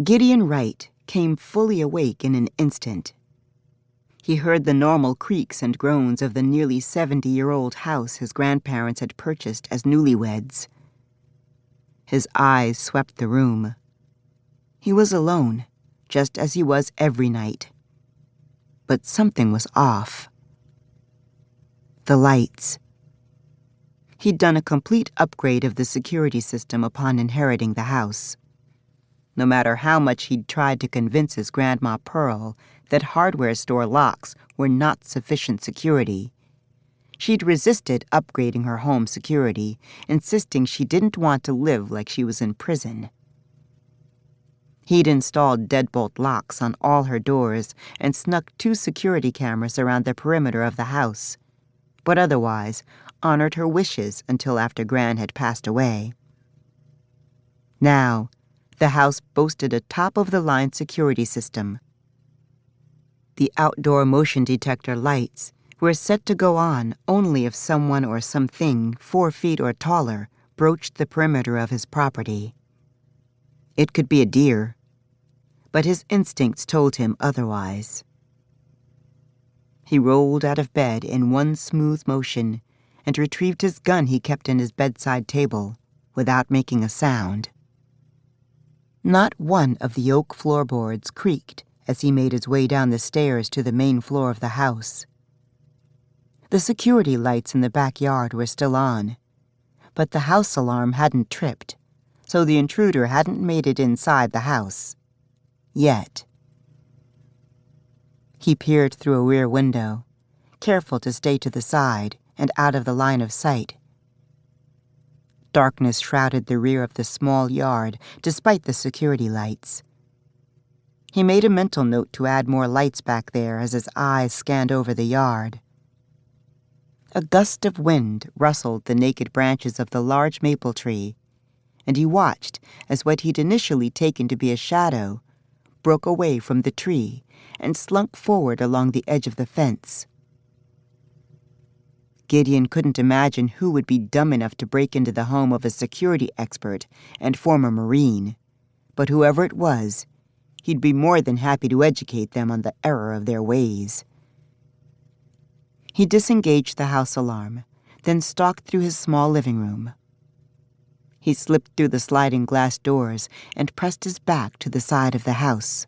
Gideon Wright came fully awake in an instant. He heard the normal creaks and groans of the nearly 70-year-old house his grandparents had purchased as newlyweds. His eyes swept the room. He was alone, just as he was every night. But something was off. The lights. He'd done a complete upgrade of the security system upon inheriting the house. No matter how much he'd tried to convince his Grandma Pearl that hardware store locks were not sufficient security, she'd resisted upgrading her home security, insisting she didn't want to live like she was in prison. He'd installed deadbolt locks on all her doors and snuck 2 security cameras around the perimeter of the house, but otherwise honored her wishes until after Gran had passed away. Now, the house boasted a top-of-the-line security system. The outdoor motion detector lights were set to go on only if someone or something 4 feet or taller broached the perimeter of his property. It could be a deer, but his instincts told him otherwise. He rolled out of bed in one smooth motion and retrieved his gun he kept in his bedside table without making a sound. Not one of the oak floorboards creaked as he made his way down the stairs to the main floor of the house. The security lights in the backyard were still on, but the house alarm hadn't tripped, so the intruder hadn't made it inside the house. Yet. He peered through a rear window, careful to stay to the side and out of the line of sight. Darkness shrouded the rear of the small yard despite the security lights. He made a mental note to add more lights back there as his eyes scanned over the yard. A gust of wind rustled the naked branches of the large maple tree, and he watched as what he'd initially taken to be a shadow broke away from the tree and slunk forward along the edge of the fence. Gideon couldn't imagine who would be dumb enough to break into the home of a security expert and former Marine, but whoever it was, he'd be more than happy to educate them on the error of their ways. He disengaged the house alarm, then stalked through his small living room. He slipped through the sliding glass doors and pressed his back to the side of the house.